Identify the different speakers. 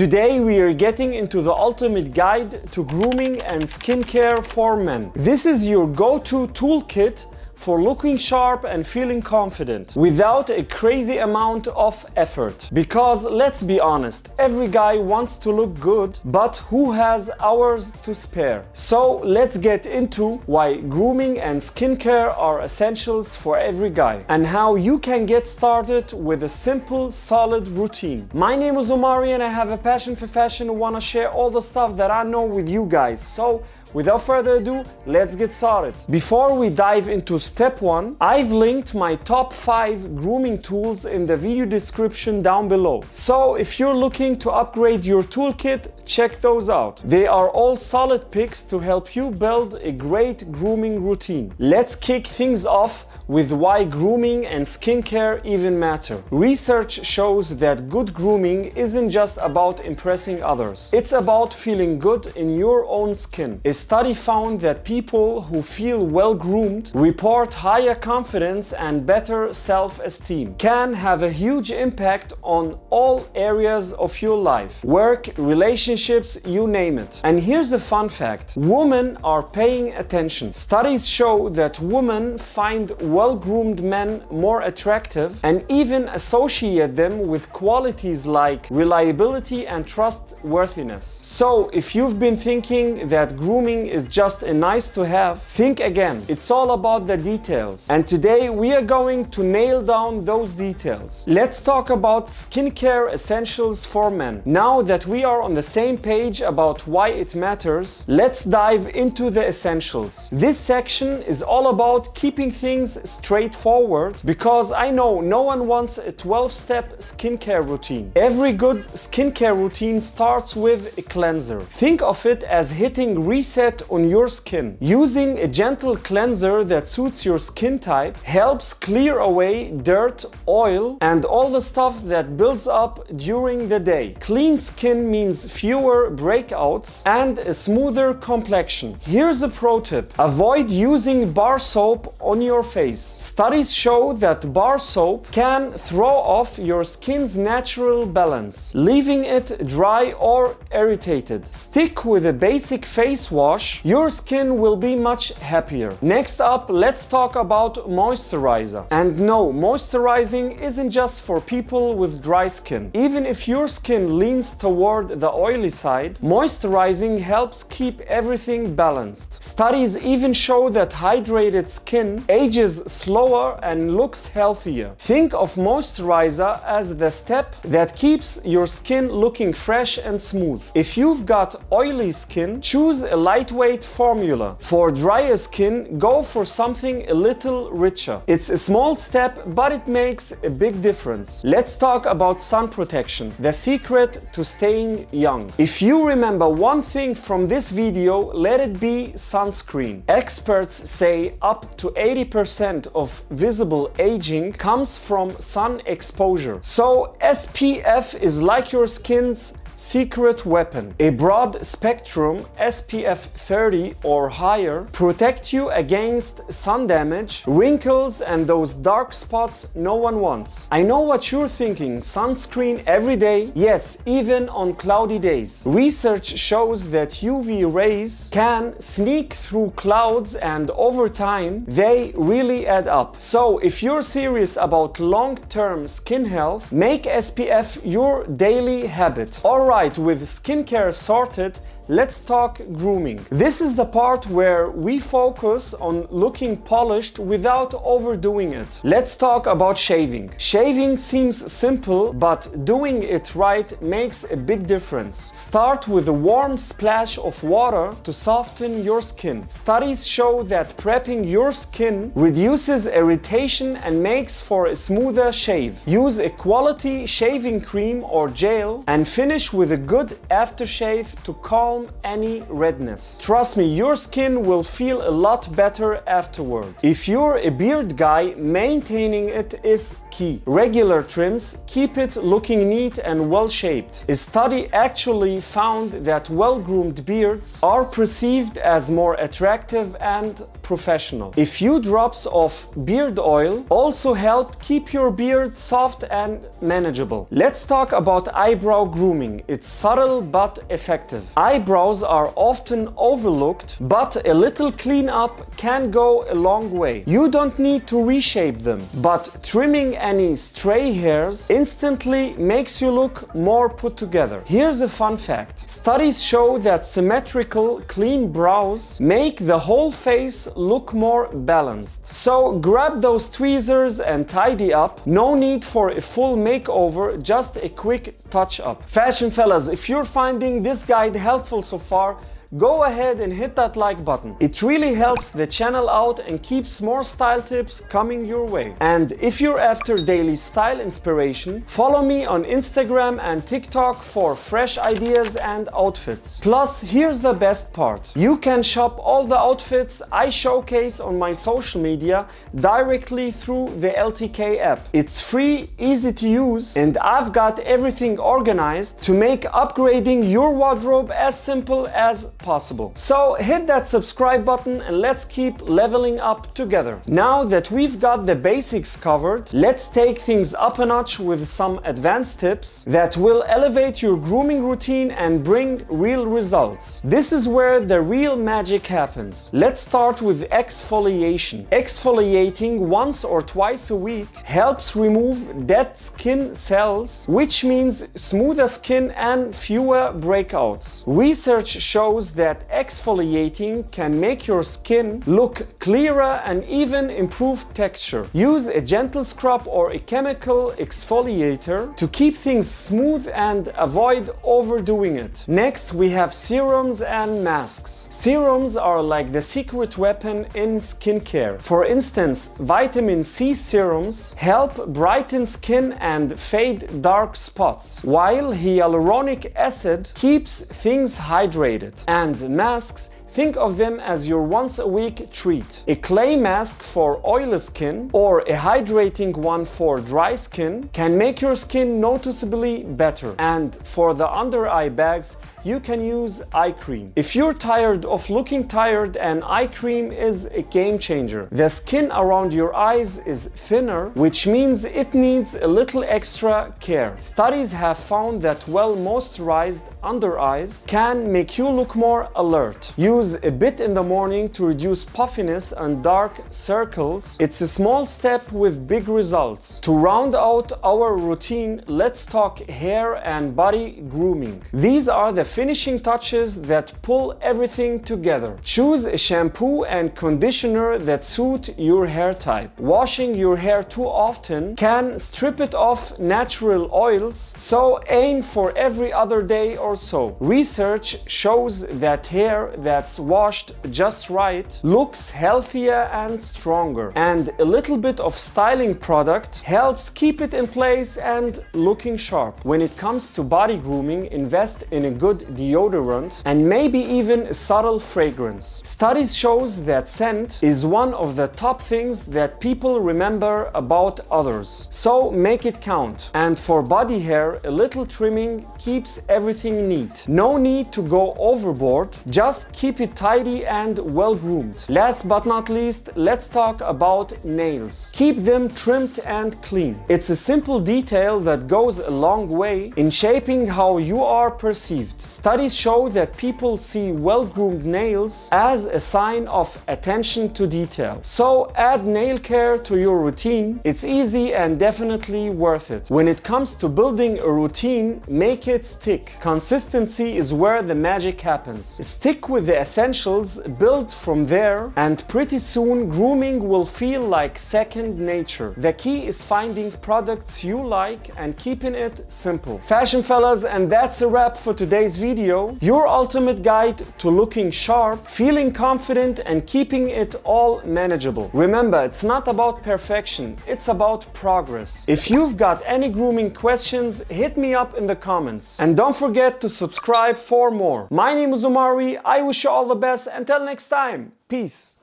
Speaker 1: Today we are getting into the ultimate guide to grooming and skincare for men. This is your go-to toolkit for looking sharp and feeling confident without a crazy amount of effort. Because let's be honest, every guy wants to look good, but who has hours to spare? So let's get into why grooming and skincare are essentials for every guy and how you can get started with a simple, solid routine. My name is Omari and I have a passion for fashion and want to share all the stuff that I know with you guys. So without further ado, let's get started. Before we dive into step 1, I've linked my top 5 grooming tools in the video description down below. So if you're looking to upgrade your toolkit, check those out. They are all solid picks to help you build a great grooming routine. Let's kick things off with why grooming and skincare even matter. Research shows that good grooming isn't just about impressing others. It's about feeling good in your own skin. A study found that people who feel well groomed report higher confidence and better self-esteem. Can have a huge impact on all areas of your life, work, relationships, you name it. And here's a fun fact: women are paying attention. Studies show that women find well-groomed men more attractive and even associate them with qualities like reliability and trustworthiness. So if you've been thinking that grooming is just a nice to have, think again. It's all about the details. And today we are going to nail down those details. Let's talk about skincare essentials for men. Now that we are on the same page about why it matters, let's dive into the essentials. This section is all about keeping things straightforward because I know no one wants a 12-step skincare routine. Every good skincare routine starts with a cleanser. Think of it as hitting reset on your skin. Using a gentle cleanser that suits your skin type helps clear away dirt, oil, and all the stuff that builds up during the day. Clean skin means fewer breakouts and a smoother complexion. Here's a pro tip: avoid using bar soap on your face. Studies show that bar soap can throw off your skin's natural balance, leaving it dry or irritated. Stick with a basic face wash. Your skin will be much happier. Next up, let's talk about moisturizer. And no, moisturizing isn't just for people with dry skin. Even if your skin leans toward the oily side, moisturizing helps keep everything balanced. Studies even show that hydrated skin ages slower and looks healthier. Think of moisturizer as the step that keeps your skin looking fresh and smooth. If you've got oily skin, choose a lightweight formula. For drier skin, go for something a little richer. It's a small step, but it makes a big difference. Let's talk about sun protection, the secret to staying young. If you remember one thing from this video, let it be sunscreen. Experts say up to 80% of visible aging comes from sun exposure. So SPF is like your skin's secret weapon. A broad spectrum SPF 30 or higher protect you against sun damage, wrinkles, and those dark spots no one wants. I know what you're thinking: sunscreen every day? Yes, even on cloudy days. Research shows that UV rays can sneak through clouds and over time they really add up. So if you're serious about long-term skin health, make SPF your daily habit. Alright, with skincare sorted, let's talk grooming. This is the part where we focus on looking polished without overdoing it. Let's talk about shaving. Shaving seems simple, but doing it right makes a big difference. Start with a warm splash of water to soften your skin. Studies show that prepping your skin reduces irritation and makes for a smoother shave. Use a quality shaving cream or gel and finish with a good aftershave to calm any redness. Trust me, your skin will feel a lot better afterward. If you're a beard guy, maintaining it is key. Regular trims keep it looking neat and well shaped. A study actually found that well-groomed beards are perceived as more attractive and professional. A few drops of beard oil also help keep your beard soft and manageable. Let's talk about eyebrow grooming. grooming. It's subtle but effective. Eyebrows are often overlooked, but a little cleanup can go a long way. You don't need to reshape them, but trimming any stray hairs instantly makes you look more put together. Here's a fun fact. Studies show that symmetrical, clean brows make the whole face look more balanced. So grab those tweezers and tidy up. No need for a full makeover, just a quick touch up. Fashion fellas, if you're finding this guide helpful so far, go ahead and hit that like button. It really helps the channel out and keeps more style tips coming your way. And if you're after daily style inspiration, follow me on Instagram and TikTok for fresh ideas and outfits. Plus, here's the best part. You can shop all the outfits I showcase on my social media directly through the LTK app. It's free, easy to use, and I've got everything organized to make upgrading your wardrobe as simple as possible. So hit that subscribe button and let's keep leveling up together. Now that we've got the basics covered, let's take things up a notch with some advanced tips that will elevate your grooming routine and bring real results. This is where the real magic happens. Let's start with exfoliation. Exfoliating once or twice a week helps remove dead skin cells, which means smoother skin and fewer breakouts. Research shows that exfoliating can make your skin look clearer and even improve texture. Use a gentle scrub or a chemical exfoliator to keep things smooth and avoid overdoing it. Next, we have serums and masks. Serums are like the secret weapon in skincare. For instance, vitamin C serums help brighten skin and fade dark spots, while hyaluronic acid keeps things hydrated. And masks, think of them as your once-a-week treat. A clay mask for oily skin or a hydrating one for dry skin can make your skin noticeably better. And for the under-eye bags, you can use eye cream. If you're tired of looking tired, an eye cream is a game changer. The skin around your eyes is thinner, which means it needs a little extra care. Studies have found that well-moisturized under eyes can make you look more alert. Use a bit in the morning to reduce puffiness and dark circles. It's a small step with big results. To round out our routine, let's talk hair and body grooming. These are the finishing touches that pull everything together. Choose a shampoo and conditioner that suit your hair type. Washing your hair too often can strip it of natural oils, so aim for every other day or so. Research shows that hair that's washed just right looks healthier and stronger, and a little bit of styling product helps keep it in place and looking sharp. When it comes to body grooming, invest in a good deodorant and maybe even a subtle fragrance. Studies shows that scent is one of the top things that people remember about others, so make it count. And for body hair, a little trimming keeps everything neat. No need to go overboard, just keep it tidy and well groomed. Last but not least, let's talk about nails. Keep them trimmed and clean. It's a simple detail that goes a long way in shaping how you are perceived. Studies show that people see well-groomed nails as a sign of attention to detail. So add nail care to your routine. It's easy and definitely worth it. When it comes to building a routine, make it stick. Consistency is where the magic happens. Stick with the essentials, build from there, and pretty soon grooming will feel like second nature. The key is finding products you like and keeping it simple. Fashion fellas, and that's a wrap for today's video. Your ultimate guide to looking sharp, feeling confident, and keeping it all manageable. Remember, it's not about perfection, it's about progress. If you've got any grooming questions, hit me up in the comments. And don't forget to subscribe for more. My name is Omari. I wish you all the best. Until next time, peace.